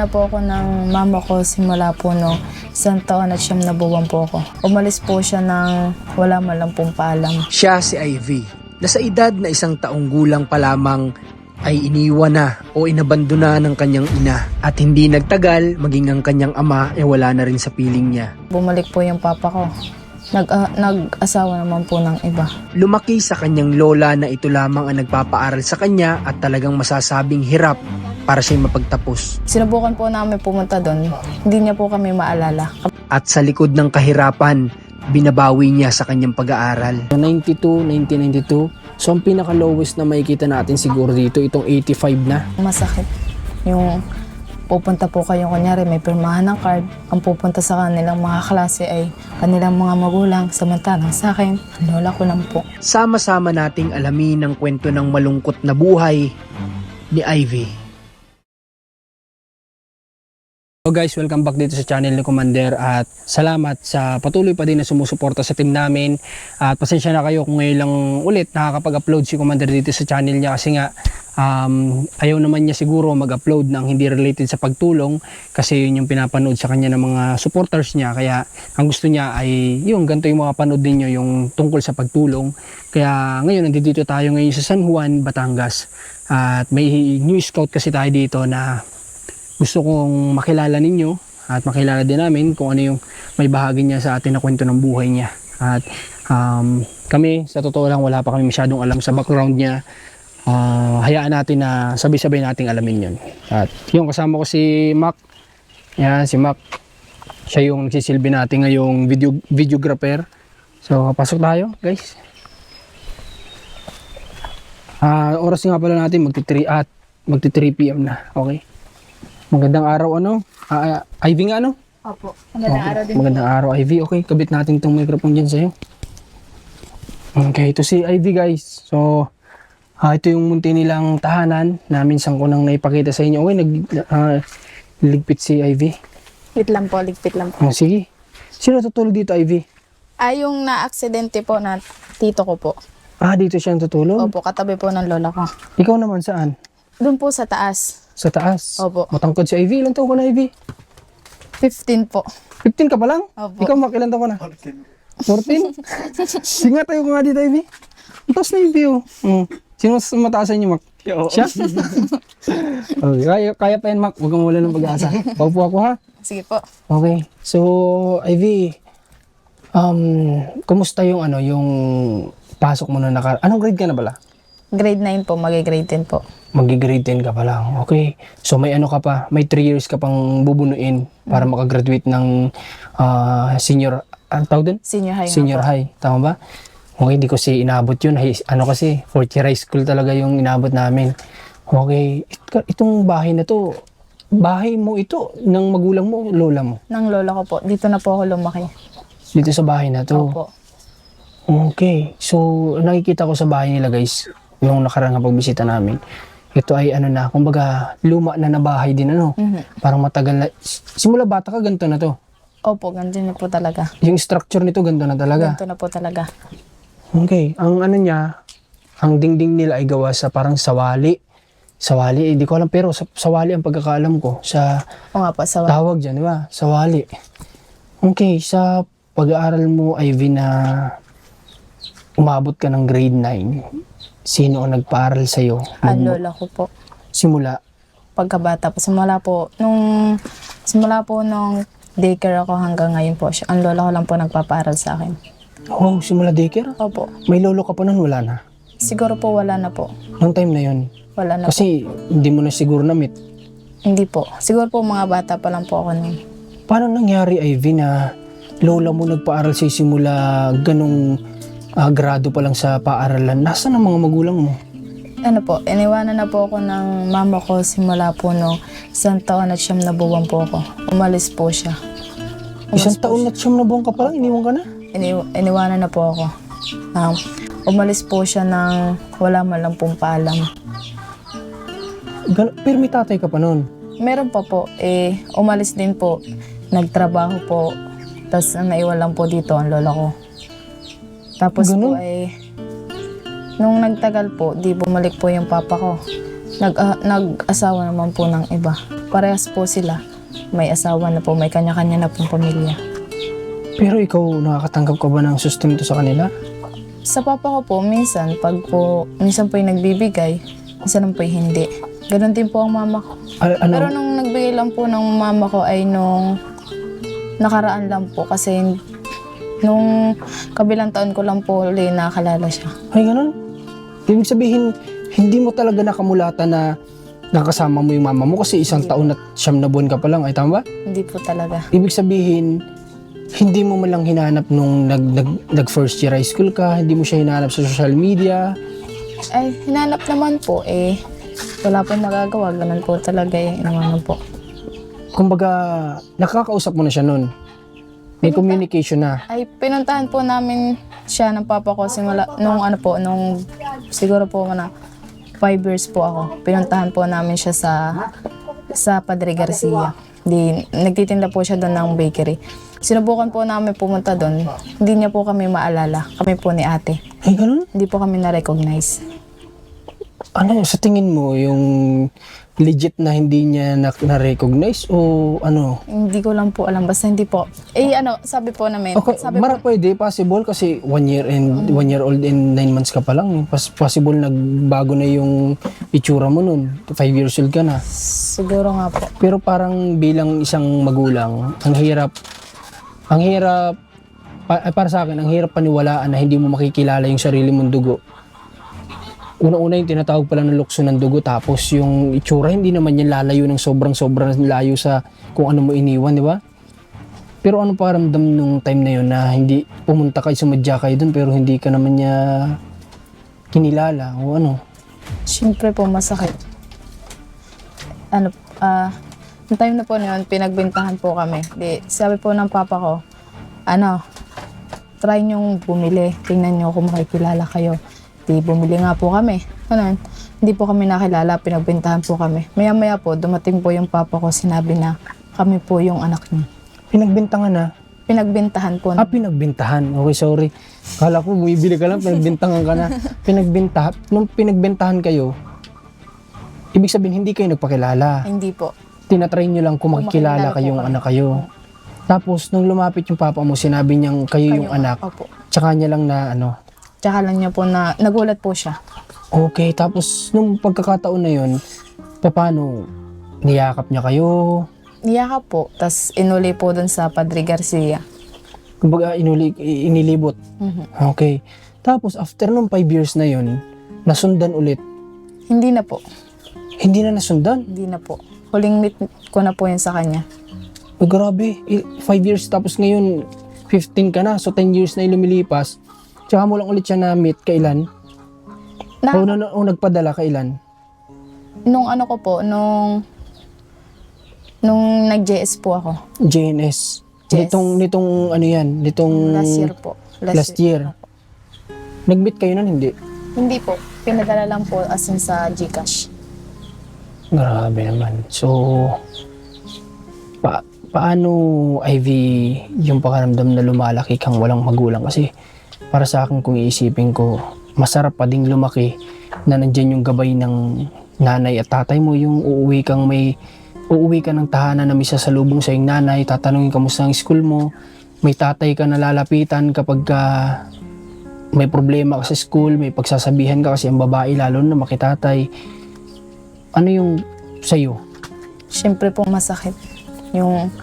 na po ako ng mama ko simula po no 1 taon at 9 na buwan po ako. Umalis po siya ng wala man lang pong paalam. Siya si Ivy, na sa edad na 1 taong gulang pa lamang ay iniwan na o inabandona ng kanyang ina. At hindi nagtagal, maging ang kanyang ama ay wala na rin sa piling niya. Bumalik po yung papa ko. Nag-asawa naman po ng iba. Lumaki sa kanyang lola na ito lamang ang nagpapaaral sa kanya at talagang masasabing hirap para siya mapagtapos. Sinubukan po namin pumunta doon. Hindi niya po kami maalala. At sa likod ng kahirapan, binabawi niya sa kanyang pag-aaral. 1992, so ang pinaka-lowest na makikita natin siguro dito, itong 85 na. Masakit. Yung pupunta po kayo, kunyari may pirmahan ng card. Ang pupunta sa kanilang mga klase ay kanilang mga magulang. Samantalang sa akin, ang lola ko lang po. Sama-sama nating alamin ang kwento ng malungkot na buhay ni Ivy. So guys, welcome back dito sa channel ni Commander at salamat sa patuloy pa din na sumusuporta sa team namin. At pasensya na kayo kung ngayon lang ulit nakakapag-upload si Commander dito sa channel niya kasi nga ayaw naman niya siguro mag-upload ng hindi related sa pagtulong kasi yun yung pinapanood sa kanya ng mga supporters niya. Kaya ang gusto niya ay yung ganito yung mga panood ninyo yung tungkol sa pagtulong. Kaya ngayon nandito tayo ngayon sa San Juan, Batangas at may new scout kasi tayo dito na gusto kong makilala ninyo at makilala din namin kung ano yung may bahagi niya sa atin na kwento ng buhay niya. At kami, sa totoo lang, wala pa kami masyadong alam sa background niya. Hayaan natin na sabay-sabay nating alamin yun. At yung kasama ko si Mac. Yan, si Mac. Siya yung nagsisilbi natin ngayong videographer. So, pasok tayo, guys. Oras nga pala natin, magti-3 PM na. Okay. Magandang araw, ano? Ivy nga, ano? Opo. Magandang araw din. Magandang araw, Ivy. Okay, kabit natin itong microphone dyan sa'yo. Okay, ito si Ivy, guys. So, ito yung munti nilang tahanan na minsan ko nang naipakita sa inyo. Okay, ligpit si Ivy. Ligpit lang po. Sige. Sino tutulog dito, Ivy? Yung na-aksidente po na tito ko po. Dito siyang tutulog? Opo, katabi po ng lola ko. Ikaw naman, saan? Doon po sa taas. Sa taas? Opo. Matangkad si Ivy. Ilan taon ka na, Ivy? 15 po. 15 ka pa lang? Opo. Ikaw, Mac, ilan taon ka na? 14. Sige nga, tayo ko nga dito, Ivy. Ang taas na Ivy, oh. Sino mas mataas sa inyo, Mac? Siya? Okay, kaya pa yan, Mac. Huwag kang wala ng pag-asa. Paupo ako, ha? Sige po. Okay. So, Ivy, kumusta yung yung pasok mo na anong grade ka na pala? Grade 9 po, grade 10 po. Magi-grade 10 ka pa lang. Okay. So, may ka pa, may 3 years ka pang bubunuin para makagraduate ng senior, tawag din? Senior high. Senior high. Tama ba? Okay, hindi ko inabot yun. Kasi, 4th year high school talaga yung inabot namin. Okay. Itong bahay na to, bahay mo ito, ng magulang mo, lola mo? Ng lola ko po. Dito na po ako lumaki. Dito sa bahay na to? Opo. Okay. So, nakikita ko sa bahay nila, guys, yung nakarang pagbisita namin. Ito ay kumbaga, luma na bahay din, Parang matagal na. Simula bata ka, ganito na to? Opo, ganito na po talaga. Yung structure nito, ganito na talaga? Ganito na po talaga. Okay. Ang niya, ang dingding nila ay gawa sa parang sawali. Sawali, hindi ko alam, pero sawali ang pagkakaalam ko. O nga po, sawali. Tawag dyan, di ba? Sawali. Okay, sa pag-aaral mo, Ivy, na umabot ka ng grade 9, sino ang nagpaaral sa'yo? Ang lola ko po. Simula? Pagkabata po. Simula po nung daycare ako hanggang ngayon po. Ang lola ko lang po nagpapaaral sa akin. Oh, simula daycare? Opo. May lolo ka pa nun, wala na? Siguro po wala na po. Nung time na yun? Wala na Kasi hindi mo na siguro na-meet. Hindi po. Siguro po mga bata pa lang po ako nun. Paano nangyari, Ivy, na lola mo nagpaaral sa'yo simula ganong grado pa lang sa paaralan? Nasaan ang mga magulang mo? Iniwanan na po ako ng mama ko simula po no 1 taon at 9 na buwan po ako. Umalis po siya. 1 taon at 9 na buwan ka pa lang, iniwan ka na? Iniwanan na po ako. Umalis po siya ng wala man lang pong paalam. Pero may tatay ka pa noon? Meron pa po. Umalis din po. Nagtrabaho po. Tapos naiwan lang po dito ang lola ko. Tapos Ganun? po nung nagtagal po, di bumalik po yung papa ko. Nag-asawa naman po ng iba. parehas po sila. May asawa na po, may kanya-kanya na pong pamilya. Pero ikaw, nakakatanggap ka ba ng sustento sa kanila? Sa papa ko po, minsan po yung nagbibigay, minsan po yung hindi. Ganon din po ang mama ko. Ano? Pero nung nagbigay lang po ng mama ko ay nung nakaraan lang po kasi nung kabilang taon ko lang po ulit nakalala siya. Ay, ganun? Ibig sabihin, hindi mo talaga nakamulatan na nakasama mo yung mama mo kasi isang taon at 9 na buwan ka pa lang, ay tama ba? Hindi po talaga. Ibig sabihin, hindi mo man lang hinanap nung nag first year high school ka, hindi mo siya hinanap sa social media. Ay, hinanap naman po eh. Wala po magagawa. Ganun po talaga yung inawanan po. Kumbaga, nakakausap mo na siya nun. May communication na. Ay, pinuntahan po namin siya ng papa ko simula nung siguro po na 5 years po ako. Pinuntahan po namin siya sa Padre Garcia. Nagtitinda po siya doon ng bakery. Sinubukan po namin pumunta doon. Hindi niya po kami maalala. Kami po ni ate. Ay, ganun? Hindi po kami na-recognize. Ano, sa tingin mo, yung legit na hindi niya na-recognize o ano? Hindi ko lang po alam. Basta hindi po. Sabi po namin. Okay, pwede, possible kasi 1 year and 1 year old and 9 months ka pa lang. Possible nagbago na yung itsura mo nun. 5 years old ka na. Siguro nga po. Pero parang bilang isang magulang, ang hirap para sa akin, ang hirap paniwalaan na hindi mo makikilala yung sarili mong dugo. Una-una yung tinatawag pala ng lukso ng dugo, tapos yung itsura, hindi naman yan lalayo ng sobrang layo sa kung ano mo iniwan, di ba? Pero ano pakiramdam nung time na yun na hindi pumunta kayo, sumadya kayo dun, pero hindi ka naman niya kinilala o ano? Siyempre po masakit. Yung time na po na yun, pinagbentahan po kami. Sabi po ng papa ko, try nyong bumili, tingnan nyo kung makikilala kayo. Bumili nga po kami. Hindi po kami nakilala, pinagbentahan po kami. Maya-maya po, dumating po yung papa ko, sinabi na kami po yung anak niya. Pinagbintangan na? Pinagbentahan po. Pinagbentahan. Okay, sorry. Kala ko, bumibili ka lang, pinagbintangan ka na. Nung pinagbentahan kayo, ibig sabihin, hindi kayo nagpakilala. Hindi po. Tinatry nyo lang kung makikilala kayong anak kayo. Tapos, nung lumapit yung papa mo, sinabi niyang kayo yung anak. Opo. Tsaka niya lang na Tsaka lang niya po na nagulat po siya. Okay, tapos nung pagkakataon na yun, paano? Niyakap niya kayo? Niyakap po. Tapos inuli po dun sa Padre Garcia. Kumbaga, inilibot. Okay. Tapos, after nung 5 years na yun, nasundan ulit. Hindi na po. Hindi na nasundan? Hindi na po. Huling meet ko na po yun sa kanya. Oh, grabe. 5 years, tapos ngayon, 15 ka na. So, 10 years na yung lumilipas. Tsaka mo lang ulit siya na-meet kailan? O nagpadala kailan? Nung ko po, nung nag-JS po ako. JNS. JS. Nitong ano yan? Nitong Last year po. Last year. Nag-meet kayo nun, hindi? Hindi po. Pinadala lang po as in sa GCash. Grabe naman. So, paano, Ivy, yung pakaramdam na lumalaki kang walang magulang? Kasi, para sa akin, kung iisipin ko, masarap pa ding lumaki na nandyan yung gabay ng nanay at tatay mo, yung uuwi ka ng tahanan na may sasalubong sa iyong nanay, tatanungin kamusta ang school mo, may tatay ka na lalapitan kapag may problema ka sa school, may pagsasabihan ka kasi ang babae lalo na makitatay. Ano yung sa'yo? Siyempre po masakit. Yung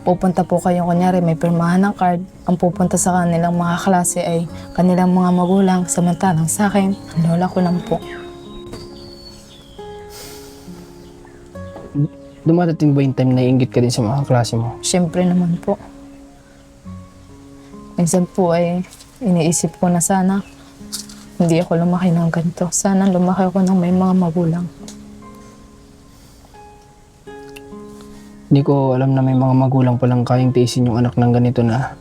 pupunta po kayo, kunyari may pirmahan ng card, ang pupunta sa kanilang mga klase ay kanilang mga magulang, samantalang sa akin, ang lola ko lang po. Dumadating ba yung time na iinggit ka din sa mga klase mo? Siyempre naman po. Minsan po ay iniisip ko na sana hindi ako lumaki ng ganito. Sana lumaki ako ng may mga magulang. Hindi ko alam na may mga magulang palang kayang tiisin yung anak ng ganito na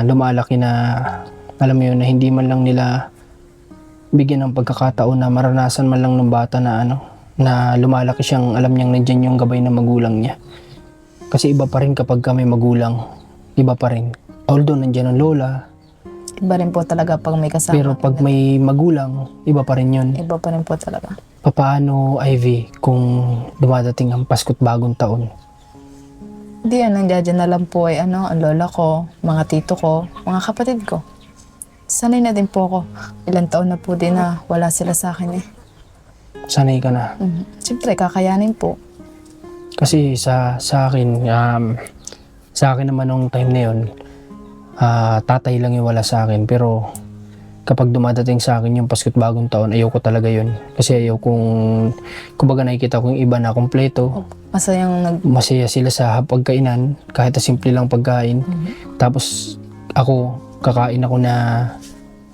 lumalaki na, alam mo yun, na hindi man lang nila bigyan ng pagkakataon na maranasan man lang ng bata na na lumalaki siyang alam niyang nandyan yung gabay ng magulang niya. Kasi iba pa rin kapag may magulang, iba pa rin. Although nandyan ang lola, Iba rin po talaga pag may kasama. pero pag may magulang, iba pa rin yun. Iba pa rin po talaga. Papaano, Ivy, kung dumadating ang Pasko't Bagong Taon? Hindi nandiyan na lang po ay ang lola ko, mga tito ko, mga kapatid ko. Sanay na din po ako. Ilang taon na po din na wala sila sa akin eh. Sanay ka na. Siyempre, kakayanin po. Kasi sa akin naman nung time na yun, tatay lang yung wala sa akin. Pero kapag dumadating sa akin yung Pasko't Bagong Taon, ayoko talaga yun. Kasi kumbaga nakikita ko yung iba na kompleto. Masaya sila sa pagkainan, kahit na simple lang pagkain. Tapos ako, kakain ako na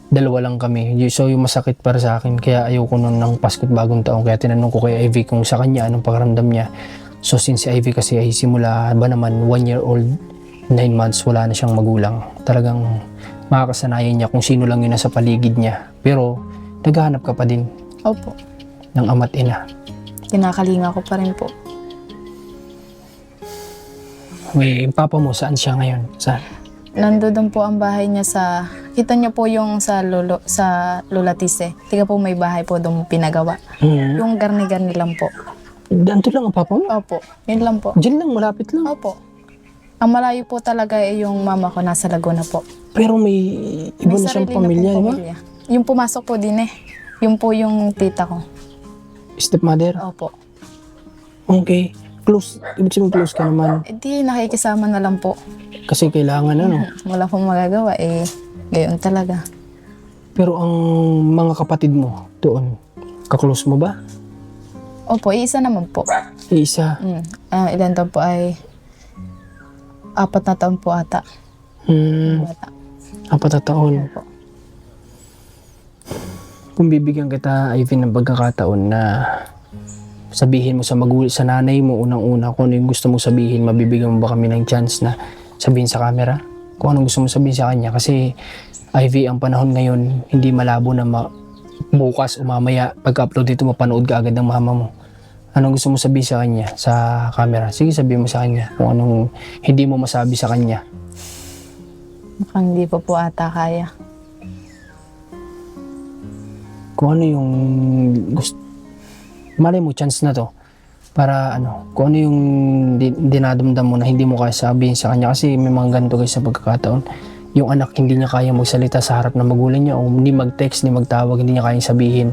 2 lang kami. So yung masakit para sa akin, kaya ayoko nun ng Pasko't Bagong Taon. Kaya tinanong ko kay Ivy kung sa kanya, anong pakiramdam niya. So since si Ivy kasi ay simula ba naman 1 year old, 9 months, wala na siyang magulang. Talagang makakasanayan niya kung sino lang yun nasa paligid niya. Pero naghahanap ka pa din Opo. ng ama't ina. Kinakalinga ko pa rin po. Yung papa mo, saan siya ngayon? Saan? Nandoon po ang bahay niya kita niyo po yung sa Lola Tise. Tiga po may bahay po doon pinagawa. Yung garni-garni lang po. Danto lang ang papa mo? Opo, yun lang po. Diyan lang, malapit lang. Opo. Ang malayo po talaga ay yung mama ko nasa Laguna po. Pero may iba May na siyang sarili na pamilya, pong di ba? pamilya. Yung pumasok po din eh. Yung po yung tita ko. Stepmother? Opo. Okay. Close. Ibig sabihin close ka naman. Di nakikisama na lang po. Kasi kailangan Wala pong magagawa eh. Gayon talaga. Pero ang mga kapatid mo doon, kaklose mo ba? Opo, isa naman po. Isa. Ilan taon po ay 4 na taon po ata. Bata. 4 na taon. Opo. Kung bibigyan kita, Ivy, ng pagkakataon na sabihin mo sa nanay mo unang-una kung ano yung gusto mong sabihin, mabibigyan mo ba kami ng chance na sabihin sa camera? Kung anong gusto mong sabihin sa kanya. Kasi, Ivy, ang panahon ngayon, hindi malabo na bukas o mamaya pagka-upload dito, mapanood ka agad ng mama mo. Anong gusto mong sabihin sa kanya sa camera? Sige, sabihin mo sa kanya kung anong hindi mo masabi sa kanya. Mukhang hindi pa po ata kaya. Kung ano yung gusto, malay mo, chance na to. Para kung ano yung dinadamdam mo na hindi mo kaya sabihin sa kanya. Kasi may mga ganito guys sa pagkakataon. Yung anak hindi niya kaya magsalita sa harap ng magulang niya o hindi mag-text, hindi magtawag, hindi niya kayang sabihin.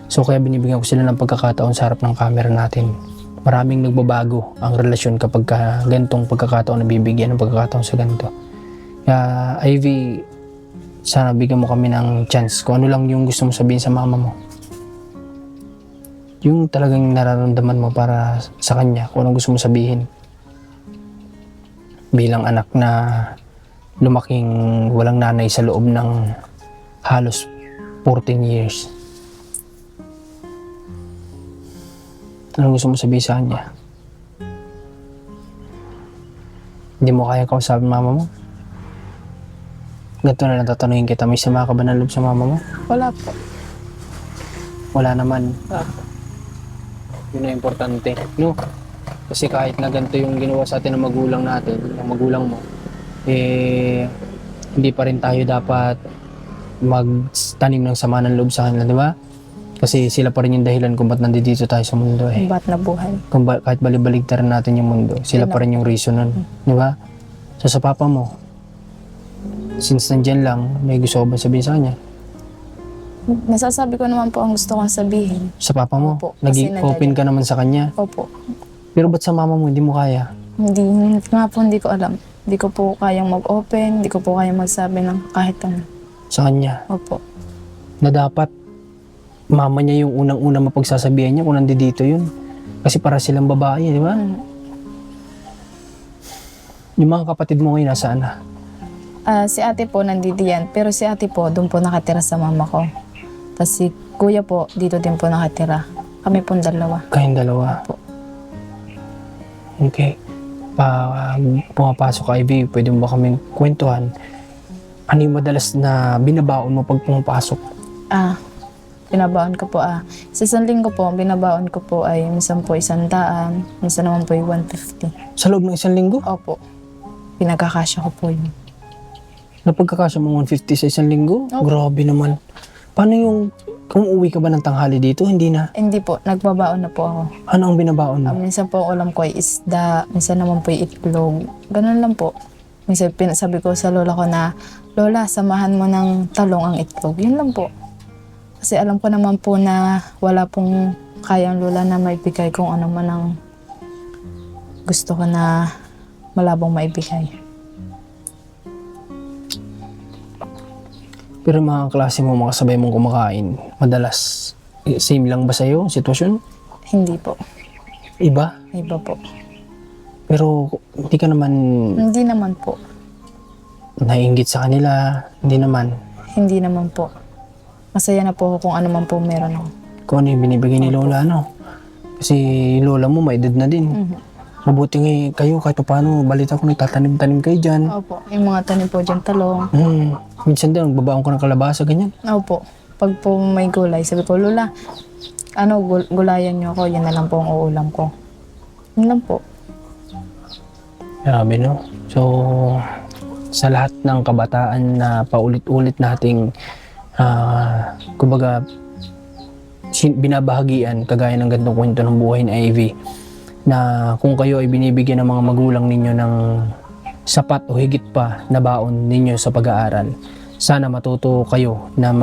So kaya binibigyan ko sila ng pagkakataon sa harap ng camera natin. Maraming nagbabago ang relasyon kapag ganitong pagkakataon na bibigyan ng pagkakataon sa ganito. Kaya Ivy, sana bigyan mo kami ng chance kung ano lang yung gusto mo sabihin sa mama mo. Yung talagang nararamdaman mo para sa kanya, kung anong gusto mo sabihin. Bilang anak na lumaking walang nanay sa loob ng halos 14 years. Anong gusto mo sabihin sa kanya? Hindi mo kaya kausapin mama mo? Ganito na lang tatanungin kita, may sama ka ba ng loob sa mama mo? Wala po. Wala naman. Yun na importante, no? Kasi kahit na ganito yung ginawa sa atin ng magulang natin, ng magulang mo, hindi pa rin tayo dapat magtanim ng sama ng loob sa kanila, di ba? Kasi sila pa rin yung dahilan kung ba't nandito tayo sa mundo eh. Ba't na buhay? Kahit balibaligtaran natin yung mundo, sila pa rin yung reason nun, di ba? So sa papa mo, since nandyan lang, may gusto ko ba sabihin sa kanya? Nasasabi ko naman po ang gusto kong sabihin. Sa papa mo? Opo, kasi Nag-open ka naman sa kanya? Opo. Pero ba't sa mama mo hindi mo kaya? Hindi ko alam. Hindi ko po kayang mag-open, hindi ko po kayang magsabi ng kahit ano. Sa kanya? Opo. Na dapat mama niya yung unang-unang mapagsasabihan niya kung nandito yun. Kasi para silang babae, di ba? Yung mga kapatid mo ngayon nasaan na? Si ate po nandidiyan, pero si ate po doon po nakatira sa mama ko. Tapos si kuya po dito din po nakatira. Kami pong 2. Kayong 2? Opo. Okay. Pumapasok ka, Ivy, pwede mo ba kaming kwentuhan? Ano yung madalas na binabaon mo pag pumapasok? Binabaon ko po sa isang linggo po, binabaon ko po ay minsan po 100, minsan naman po 150. Sa loob ng 1 linggo? Opo. Pinagkakasya ko po yun. Napagkakasya mo 150 sa 1 linggo? Opo. Grabe naman. Paano yung Kung uwi ka ba ng tanghali dito, hindi na. Hindi po, nagbabaon na po ako. Ano ang binabaon mo? Minsan po ang ulam ko ay isda, minsan naman po ay itlog. Ganun lang po. Minsan sabi ko sa lola ko na, Lola, samahan mo ng talong ang itlog. Yun lang po. Kasi alam ko naman po na wala pong kayang lola na maibigay kung ano man ang gusto ko na malabong maibigay. Pero mga klase mo, mga sabay mong kumakain, madalas, same lang ba sa'yo, sitwasyon? Hindi po. Iba? Iba po. Pero hindi ka naman Hindi naman po. naiinggit sa kanila, hindi naman. Hindi naman po. Masaya na po ako kung ano man po meron ako. Kung ano yung binibigay ni Lola, no? Kasi yung Lola mo, may edad na din. Mabuti nga kayo, kahit paano, balita ko nagtatanim-tanim kayo dyan. Opo, yung mga tanim po dyan, talong. Minsan din, magbabaon ko ng kalabasa, ganyan. Opo, pag po may gulay, sabi ko, Lola, gulayan niyo ako, yan na lang po ang uulam ko. Yun lang po. Grabe, no? So, sa lahat ng kabataan na paulit-ulit nating, kumbaga, binabahagian, kagaya ng gantong kwento ng buhay ni Ivy, na kung kayo ay binibigyan ng mga magulang ninyo ng sapat o higit pa na baon ninyo sa pag-aaral, sana matuto kayo na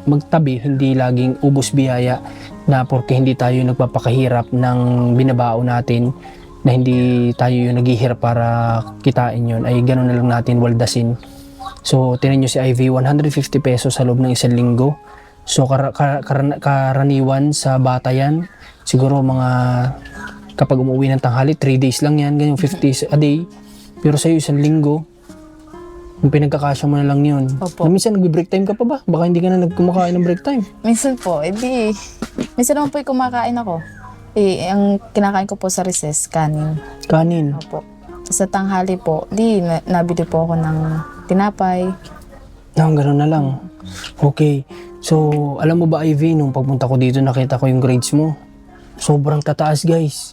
magtabi, hindi laging ubos biyaya na porque hindi tayo nagpapakahirap ng binabaon natin, na hindi tayo yung naghihirap para kitain yun, ay gano'n na lang natin waldasin. So, tinan nyo si Ivy, 150 pesos sa loob ng isang linggo. So, karaniwan sa bata yan, siguro mga kapag umuwi ng tanghali, 3 days lang yan, ganyan, 50 a day. Pero sa'yo, isang linggo, yung pinagkakasya mo na lang yun. Opo. Na minsan, nag-break time ka pa ba? Baka hindi ka na nagkumakain ng break time. Minsan po, minsan naman po kumakain ako. Ang kinakain ko po sa recess, kanin. Kanin. Opo. Sa tanghali po, nabili po ako ng tinapay. Gano'n na lang. Okay. So, alam mo ba, Ivy, nung pagpunta ko dito, nakita ko yung grades mo. Sobrang tataas, guys.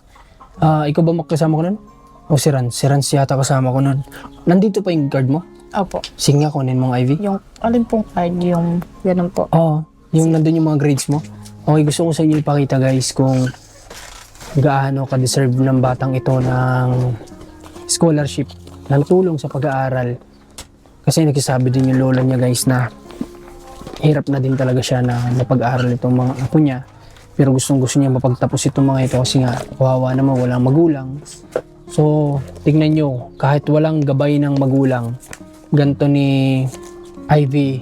Ikaw ba makasama ko nun? O si Rans? Si Rans yata kasama ko nun. Nandito pa yung card mo? Opo. Sige nga, kunin mong Ivy. Yung, alin pong card, yung ganun po. Oo. Yung nandun yung mga grades mo. Okay, gusto ko sa inyo ipakita, guys, kung gaano ka-deserve ng batang ito ng scholarship, ng tulong sa pag-aaral. Kasi nagsasabi din yung lola niya, guys, na hirap na din talaga siya na mapag-aaral itong mga apo niya. Pero gustong-gusto niya mapagtapos itong mga ito kasi nga kawawa naman, walang magulang. So, tingnan nyo, kahit walang gabay ng magulang, ganito ni Ivy,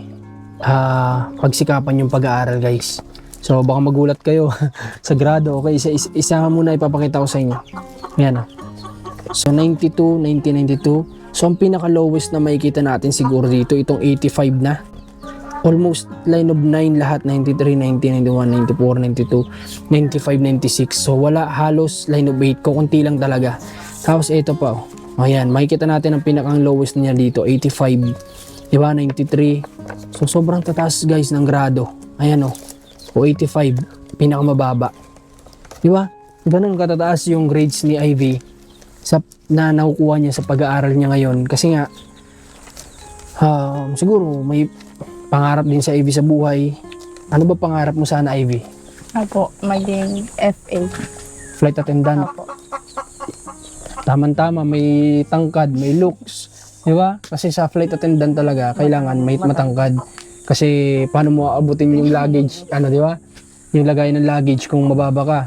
pagsikapan yung pag-aaral, guys. So, baka magulat kayo sa grado. Okay, isa muna ipapakita ko sa inyo. Yan. So, 92, 1992. So, ang pinaka-lowest na makikita natin siguro dito, itong 85 na. Almost line of 9 lahat, 93, 90, 91, 94, 92, 95, 96. So wala, halos line of 8, kukunti lang talaga. Tapos ito pa, oh. Ayan, makikita natin ang pinakang lowest niya dito, 85, diba, 93. So sobrang tataas, guys, ng grado. Ayan, oh, o 85, pinakamababa. Diba? Ganun katataas yung grades ni Ivy na nakukuha niya sa pag-aaral niya ngayon. Kasi nga, siguro may pangarap din sa Ivy sa buhay. Ano ba pangarap mo sana, Ivy? Opo, maging FA. Flight attendant. Opo. Tama-tama, may tangkad, may looks. Di ba? Kasi sa flight attendant talaga, kailangan may matangkad. Kasi paano mo aabutin yung luggage, di ba? Yung lagay ng luggage kung mababa ka.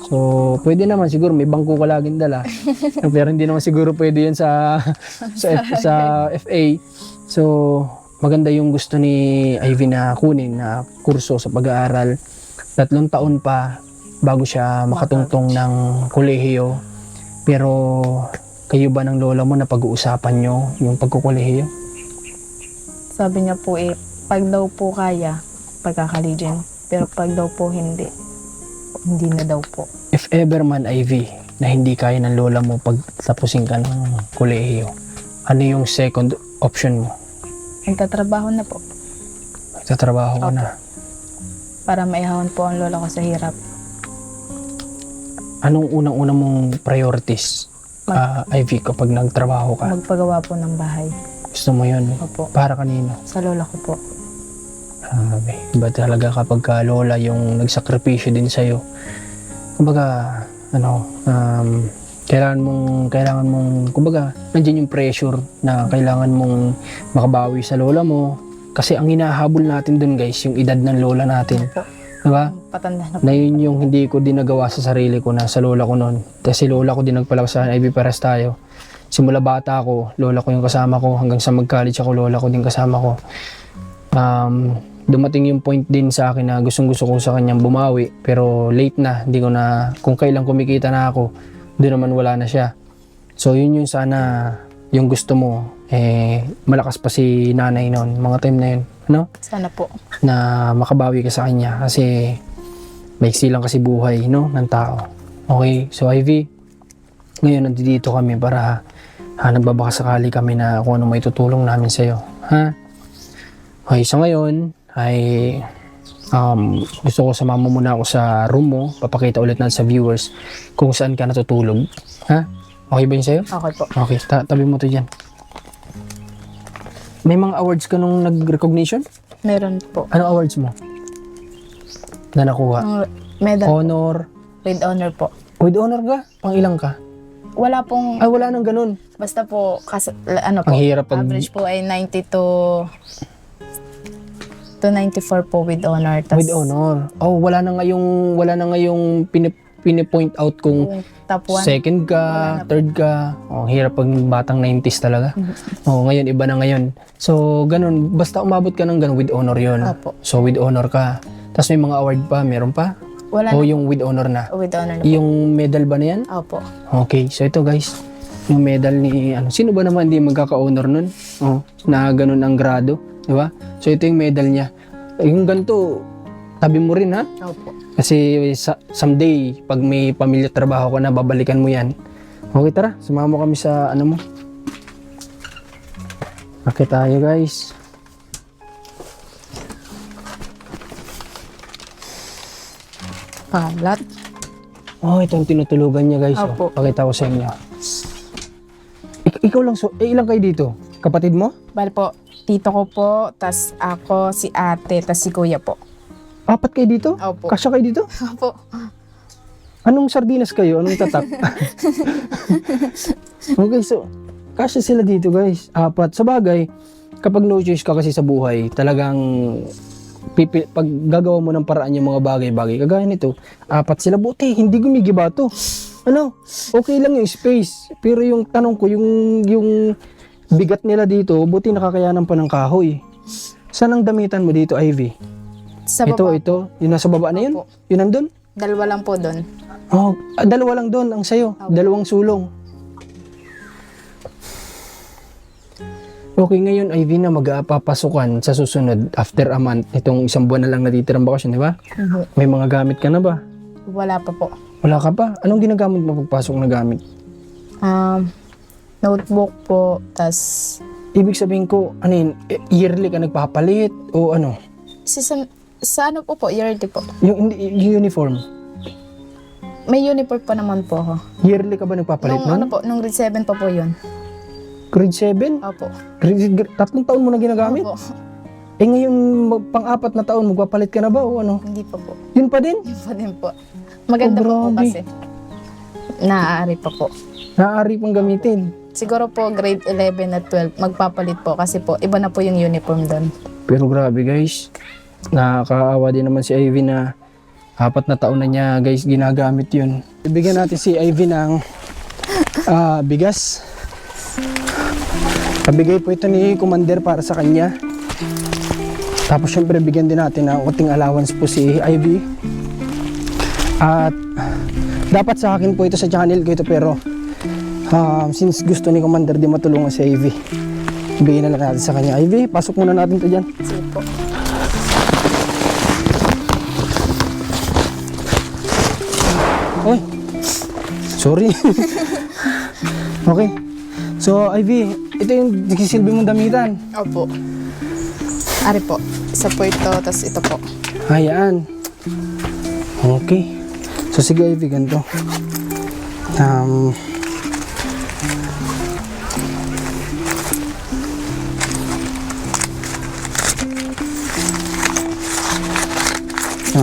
So, pwede naman siguro may bangko ka laging dala. Pero hindi naman siguro pwede yun sa FA. So, maganda yung gusto ni Ivy na kunin na kurso sa pag-aaral. 3 taon pa bago siya makatungtong ng kolehiyo. Pero kayo ba ng lola mo na pag-uusapan nyo yung pagkukolehiyo? Sabi niya po pag daw po kaya, pagkakaligin. Pero pag daw po hindi na daw po. If ever man, Ivy, na hindi kaya ng lola mo pagtapusin ka ng kolehiyo, ano yung second option mo? Nagtatrabaho na po. Nagtatrabaho ka na. Para maihawan po ang lola ko sa hirap. Anong unang-una mong priorities, Ivy, kapag nagtrabaho ka? Magpagawa po ng bahay. Gusto mo yun? Opo. Para kanino? Sa lola ko po. Iba talaga kapag lola yung nagsakripisyo din sa'yo. Kumbaga, kailangan mong, kumbaga, nandiyan yung pressure na kailangan mong makabawi sa lola mo. Kasi ang hinahabol natin dun guys, yung edad ng lola natin. Opo. Diba? Patanda na po. Na yun yung hindi ko din nagawa sa sarili ko na sa lola ko noon. Kasi lola ko din nagpalakasan, Ivy, pares tayo. Simula bata ako, lola ko yung kasama ko. Hanggang sa mag-college ako, lola ko din kasama ko. Dumating yung point din sa akin na gustong gusto ko sa kanyang bumawi. Pero late na, hindi ko na, kung kailan kumikita na ako, doon naman wala na siya. So yun yung sana, yung gusto mo, malakas pa si nanay noon, mga time na yun. No? Sana po. Na makabawi ka sa kanya kasi maiksi lang kasi buhay, no, ng tao. Okay, so Ivy, ngayon nandito kami para nagbabaka sakali kami na kung ano may tutulong namin sa'yo. Ha? Okay, so ngayon ay gusto ko sumama muna ako sa room mo, papakita ulit natin sa viewers kung saan ka natutulog. Ha? Okay ba yun sa'yo? Okay po. Okay, tabi mo to dyan. May mga awards ka nung nag-recognition? Meron po. Anong awards mo? Na nakuha? Medal Honor. with honor po. With honor ka? Pang ilang ka? Wala pong, Ay, wala nang ganun. basta po, ano po, Ang hirap pag... average po ay 90 to 94 po with honor. With honor. Oh, wala na ngayong pinipoint out kung Top 1. second ka, Wala na po. third ka. Oh, hirap pag batang 90s talaga. Oh, ngayon iba na ngayon. So, ganun. Basta umabot ka ng ganun, with honor yun. Opo. So, with honor ka. Tapos may mga award pa, meron pa? Wala O na yung with honor na? po. With honor na po. Yung medal ba na yan? Opo. Okay, so ito guys, yung medal ni sino ba naman hindi magkaka-honor nun? Oh, na ganun ang grado, di ba? So ito yung medal niya. Yung ganito, tabi mo rin ha? Opo. Kasi someday, pag may pamilya trabaho ka na, babalikan mo yan. Okay, tara, sumama mo kami sa ano mo. Okay tayo guys. Palat. Oh, ito yung tinutulugan niya guys. Opo. Oh, pakita ko sa inyo. Ikaw lang, ilang kayo dito? Kapatid mo? Bali po, tito ko po, tas ako, si ate, tas si kuya po. 4 kayo dito? Opo. Kasya kayo dito? Opo. Anong sardinas kayo? Anong tatak? Okay, so, kasya sila dito guys. 4. Sa bagay, kapag no choice ka kasi sa buhay, talagang pag gagawa mo ng paraan yung mga bagay-bagay, kagaya nito, 4 sila, buti, hindi gumigiba to. Ano, okay lang yung space. Pero yung tanong ko, yung bigat nila dito, buti nakakayanan pa ng kahoy. Saan ang damitan mo dito, Ivy? Sa baba. Ito, yung nasa baba na yun? Opo. Yun nandun? Dalawa lang po doon. Oh, dalawa lang doon ang sayo. Opo. Dalawang sulong. Okay, ngayon Ivy na mag-aapapasukan sa susunod after a month. Itong 1 buwan na lang natitirang bakasyon, di ba? May mga gamit ka na ba? Wala pa po. Wala ka pa? Anong ginagamit mo pagpasok na gamit? Notebook po, tas Ibig sabihin ko, ano yun, yearly ka nagpapalit o ano? sa ano po, yearly po. Yung uniform, May uniform pa naman po ako. yearly ka ba nagpapalit Nung ano nun? po, nung grade 7 pa po yun. Grade 7? Opo. 3 taon mo na ginagamit? Opo. Eh ngayon, pang-4 na taon, magpapalit ka na ba o ano? Hindi pa po. Yun pa din? Yun pa din po. Maganda Oh, po grabe. kasi. Naaari pa po. Naaari pang gamitin. Siguro po grade 11 at 12, magpapalit po kasi po, iba na po yung uniform doon. Pero grabe guys, nakakaawa din naman si Ivy na 4 na taon na niya guys ginagamit yun. Ibigyan natin si Ivy ng bigas. Pabigay po ito ni Commander para sa kanya. Tapos syempre bigyan din natin ng konting allowance po si Ivy. At dapat sa akin po ito sa channel ko ito, pero since gusto ni Commander di matulungan si Ivy, bigyan na lang natin sa kanya. Ivy, pasok muna natin ito dyan. Sige po. Oy, sorry. Okay. So, Ivy, ito yung nagsisilbi mong damitan. Opo. Ari po. Isa po ito, tas ito po. Ayan. Okay. So, sige Ivy, ganito.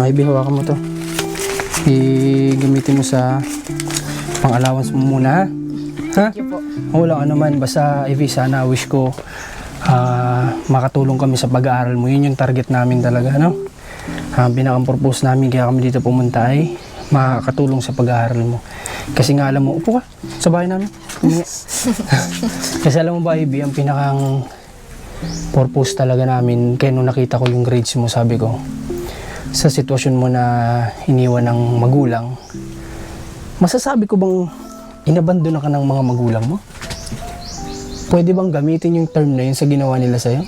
Ivy, hawakan mo to. Gamitin mo sa pang-allowance mo muna, ha? Ha? Thank you po. Wala ka naman. Basta, Ivy, sana wish ko makatulong kami sa pag-aaral mo. Yun yung target namin talaga, no? Pinaka-purpose namin kaya kami dito pumunta ay makakatulong sa pag-aaral mo. Kasi nga alam mo, upo ka sa bahay namin. Kasi alam mo ba, Ivy, ang pinakang purpose talaga namin, kaya nung nakita ko yung grades mo, sabi ko, sa sitwasyon mo na iniwan ng magulang, masasabi ko bang inabandon ka ng mga magulang mo? Pwede bang gamitin yung term na yun sa ginawa nila sa'yo?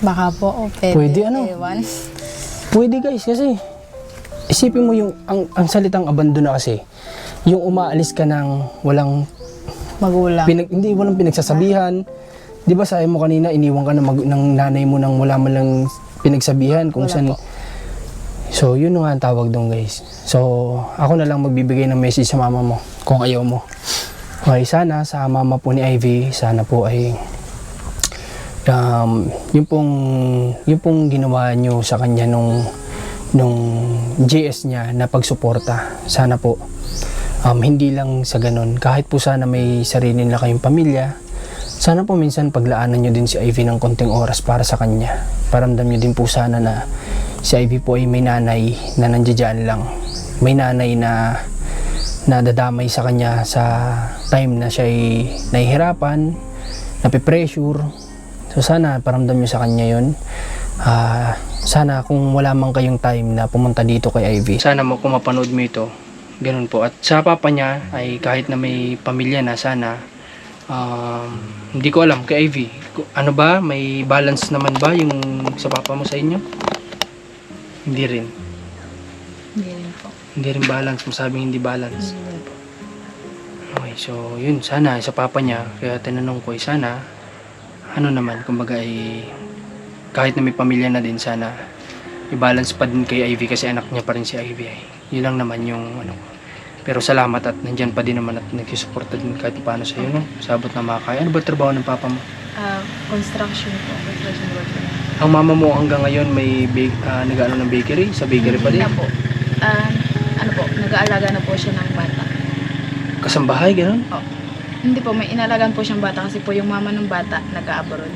Baka po, Pwede, ano? Ewan. Pwede guys, kasi isipin mo yung, ang salitang abandon na kasi, yung umaalis ka ng walang, Magulang. hindi, walang pinagsasabihan. Di ba sabi mo kanina, iniwan ka ng nanay mo nang wala man lang pinagsabihan kung Wala saan. po. So, yun nga ang tawag doon guys. So, ako na lang magbibigay ng message sa mama mo kung ayaw mo. Okay, sana sa mama po ni Ivy, sana po ay yung pong ginawa nyo sa kanya nung GS niya na pagsuporta. Sana po hindi lang sa ganun. Kahit po sana may sarili na kayong pamilya, sana po minsan paglaanan nyo din si Ivy ng konting oras para sa kanya. Paramdam nyo din po sana na si Ivy po ay may nanay na nandiyan lang. May nanay na nadadamay sa kanya sa time na siya ay nahihirapan, napipressure. So sana paramdam nyo sa kanya yun. Sana kung wala man kayong time na pumunta dito kay Ivy, sana mo kung mapanood mo ito, ganun po. At sa papa niya ay kahit na may pamilya na, sana hindi ko alam kay Ivy, ano ba, may balance naman ba yung sa papa mo sa inyo? Hindi rin. Hindi rin po. Hindi rin balance, masabing hindi balance. Hindi rin po. Okay, so yun, sana sa papa niya, kaya tinanong ko sana, ano naman, kumbaga ay, kahit na may pamilya na din, sana i-balance pa din kay Ivy kasi anak niya pa rin si Ivy ay. Yun lang naman yung ano ko. Pero salamat at nandyan pa din naman at nagsusuporta din kahit paano sa iyo, no? Sabot na makakaya. Ano ba trabaho ng papa mo? Construction po. Construction worker. Ang mama mo hanggang ngayon may nag-ano ng bakery? Sa bakery pa din? Hindi na po. Ano po, nag-aalaga na po siya ng bata. Kasambahay, gano'n? Hindi po, may inalagaan po siyang bata kasi po yung mama ng bata nag-abroad.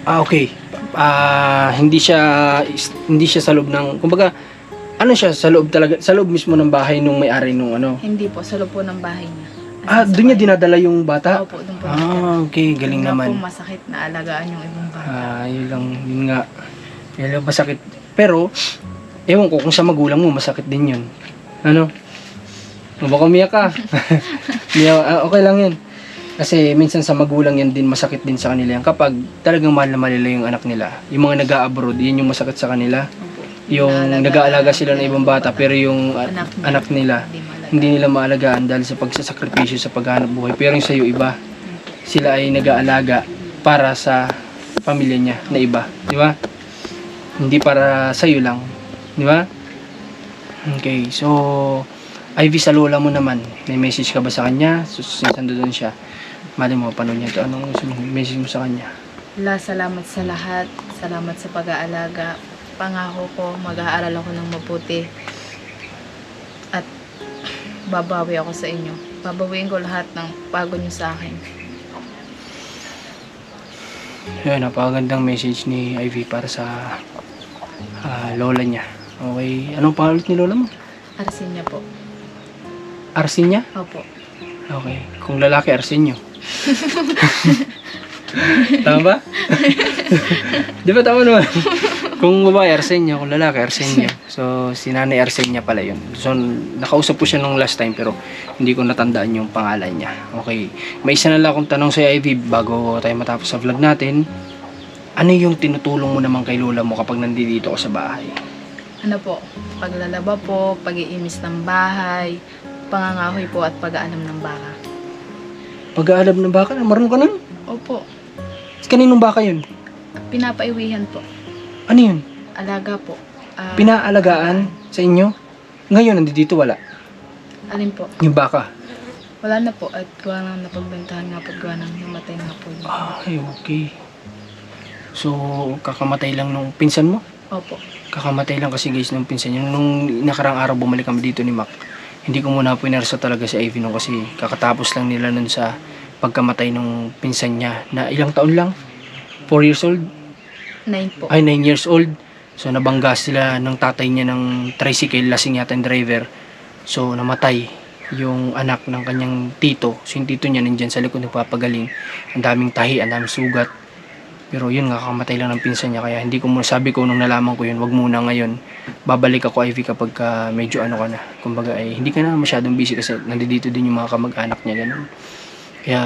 Okay. Hindi siya sa loob ng, kumbaga, ano siya, sa loob talaga, sa loob mismo ng bahay nung may-ari nung ano? Hindi po, sa loob po ng bahay niya. Doon niya dinadala yung bata? Opo, doon po. Okay, galing Yun nga naman. po masakit na alagaan yung ibang bata. Yun nga. Yun lang masakit. Pero, ewan ko kung sa magulang mo, masakit din yun. Ano? Baka umiyak ka. Okay lang yun. Kasi minsan sa magulang yan din, masakit din sa kanila yan. Kapag talagang mahal na mahal nila yung anak nila, yung mga nag-a-abroad, yun yung masakit sa kanila. Opo. Yung nag-aalaga sila ng ibang bata, pero yung anak nila, hindi nila maalagaan dahil sa pagsasakripisyo sa paghanap buhay. Pero yung sa'yo iba, sila ay nag-aalaga para sa pamilya niya na iba, di ba? Hindi para sa'yo lang, di ba? Okay, so Ivy, sa lola mo naman, may message ka ba sa kanya? Sinsan doon siya, mali mo, paano niya ito? Anong message mo sa kanya? Salamat sa lahat. Salamat sa pag-aalaga. Pangako ko, mag-aaral ako ng mabuti. At babawi ako sa inyo. Babawiin ko lahat ng pagod niyo sa akin. Yun, napakagandang message ni Ivy para sa lola niya. Okay, anong pangalan ni lola mo? Arsinya po. Arsinya? Opo. Okay, kung lalaki, Arsenio. Tama ba? Di ba tama naman? Kung babae, Arsenio. Kung lalaki, Arsenio. So, si Nanay Arsenia pala yun. So, nakausap po siya nung last time pero hindi ko natandaan yung pangalan niya. Okay. May isa na lang akong tanong sa Ivy bago tayo matapos sa vlog natin. Ano yung tinutulong mo naman kay lola mo kapag nandito ka sa bahay? Ano po? Paglalaba po, pag-iimis ng bahay, pangangahoy po at pag-aalam ng baka. Pag-aalab ng baka? Marunong ka nun? Opo. Kaninong baka yun? Pinapaiwihan po. Ano yun? Alaga po. Pinaalagaan sa inyo? Ngayon, nandito wala. Alin po? Yung baka. Wala na po. At gawa nang napagbentahan nga po, gawa nang namatay nga po. Ay, okay. So, kakamatay lang nung pinsan mo? Opo. Kakamatay lang kasi guys nung pinsan niya. Nung nakarang araw bumalik kami dito ni Mac. Hindi ko muna pinersa talaga si Ivy nung kasi kakatapos lang nila nun sa pagkamatay nung pinsan niya. Na ilang taon lang? 4 years old? 9 po. Ay, 9 years old. So nabangga sila ng tatay niya ng tricycle. Lasing yata yung driver. So namatay yung anak ng kanyang tito. So yung tito niya nandyan sa likod nagpapagaling. Ang daming tahi, ang daming sugat. Pero yun nga, kakamatay lang ng pinsan niya. Kaya hindi ko muna, sabi ko nung nalaman ko yun, wag muna ngayon. Babalik ako, Ivy, kapag medyo ano ka na. Kumbaga, hindi ka na masyadong busy kasi nandito din yung mga kamag-anak niya. Ganun. Kaya,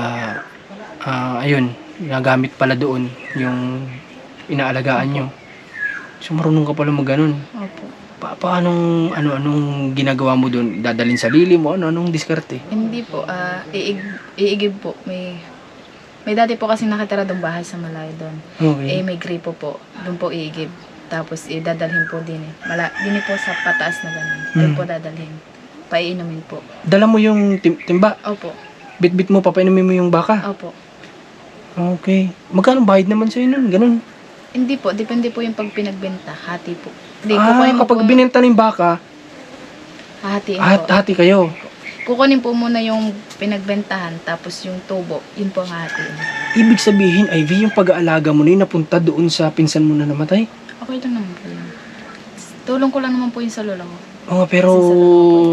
ayun, nagamit pala doon yung inaalagaan nyo. So marunong ka pala mag-ganun. Opo. Anong ginagawa mo doon? Dadalhin sa lili mo? Anong diskarte? Hindi po, iigib po. May dati po kasi nakatira doon bahay sa malayo doon. Okay. May gripo po. Doon po iigib. Tapos dadalhin po din eh. Din po sa pataas na ganun. Doon po dadalhin. Paiinumin po. Dala mo yung timba? Opo. Bit-bit mo, papainumin mo yung baka? Opo. Okay. Magkano bayad naman sa'yo nun? Ganun. Hindi po. Depende po yung pag pinagbenta. Hati po. Hindi, Kapag binenta na yung baka, hahatiin po. hati kayo. Kukunin po muna yung pinagbentahan. Tapos yung tubo. Yun po ang hahatiin. Ibig sabihin, Ivy, yung pag-aalaga mo na yun napunta doon sa pinsan mo na namatay? Okay lang naman po yun. Tulong ko lang naman po yun sa lola ko. Oo, pero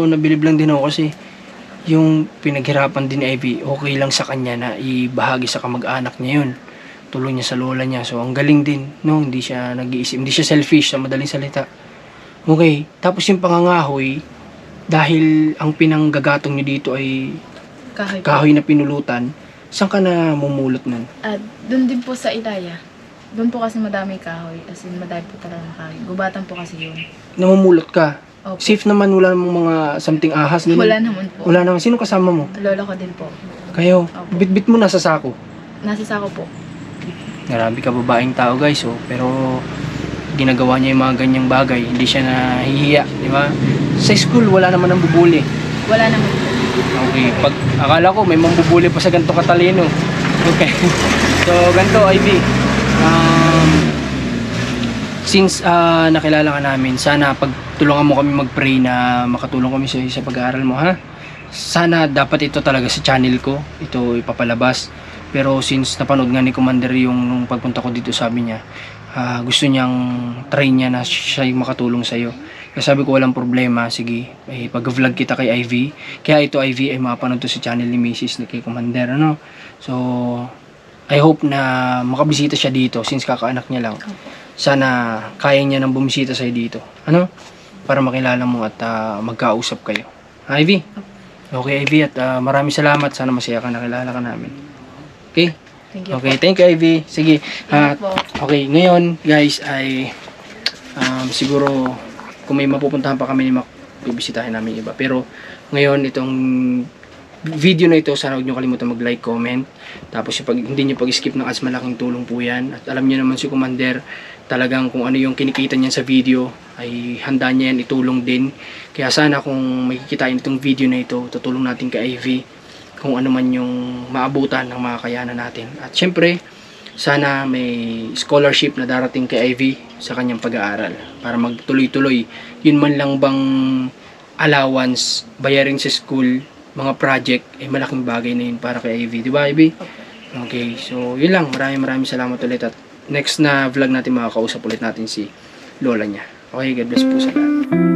nabilib lang din ako kasi yung pinaghirapan din ni Ivy, okay lang sa kanya na ibahagi sa kamag-anak niya yun. Tulong niya sa lola niya. So, ang galing din. No? Hindi siya nag-iisip. Hindi siya selfish sa madaling salita. Okay. Tapos yung pangangahoy, dahil ang pinanggagatong niyo dito ay Kahoy po. kahoy na pinulutan, saan ka na mumulot nun? Doon din po sa Ilaya. Doon po kasi madami kahoy. As in, madami po talaga ng kahoy. Gubatan po kasi yun. Namumulot ka? Opo. Safe naman, wala namang mga something ahas. Ganun. Wala naman po. Wala naman. Sino kasama mo? Lola ko din po. Kayo. Opo. Bit-bit mo nasa sako. Nasa sako po. Grabe ka babaeng tao guys. Oh. Pero ginagawa niya yung mga ganyang bagay. Hindi siya nahihiya. Di ba? Sa school, wala naman ang bubuli. Wala naman po. Okay. Pag akala ko may mambubuli pa sa ganito katalino. Okay. So, ganito, Ivy. Since nakilala ka namin, sana pagtulungan mo kami mag-pray na makatulong kami sa pag-aaral mo, ha? Sana dapat ito talaga sa channel ko, ito ipapalabas. Pero since napanood nga ni Commander yung nung pagpunta ko dito, sabi niya, gusto niyang try niya na siya yung makatulong sa'yo. Kaya sabi ko walang problema, sige, pag-vlog kita kay Ivy. Kaya ito Ivy ay mapanood to sa channel ni Mrs. ni kay Commander, ano? So, I hope na makabisita siya dito since kakaanak niya lang. Sana kaya niya nang bumisita sa'yo dito. Ano? Para makilala mo at magkausap kayo. Ivy? Okay, Ivy. At maraming salamat. Sana masaya ka, nakilala ka namin. Okay? Thank you Okay, po. thank you, Ivy. Sige. Ingat po. Okay, ngayon, guys, ay siguro kung may mapupuntahan pa kami ni Mac, bibisitahin namin iba. Pero ngayon, itong video na ito, sana huwag nyo kalimutan mag-like, comment. Tapos hindi nyo pag-skip ng ads, malaking tulong po yan. At alam nyo naman si Commander, talagang kung ano yung kinikita niya sa video, ay handa niya yan itulong din. Kaya sana kung makikitain itong video na ito, tutulong natin kay Ivy kung ano man yung maabutan ng mga kayanan natin. At syempre, sana may scholarship na darating kay Ivy sa kanyang pag-aaral para magtuloy-tuloy. Yun man lang bang allowance, bayarin sa school, mga project, malaking bagay na yun para kay Ivy. Di ba, Ivy? Okay, so yun lang. Maraming salamat ulit. At next na vlog natin makakausap ulit natin si lola niya. Okay, God bless po sa lahat.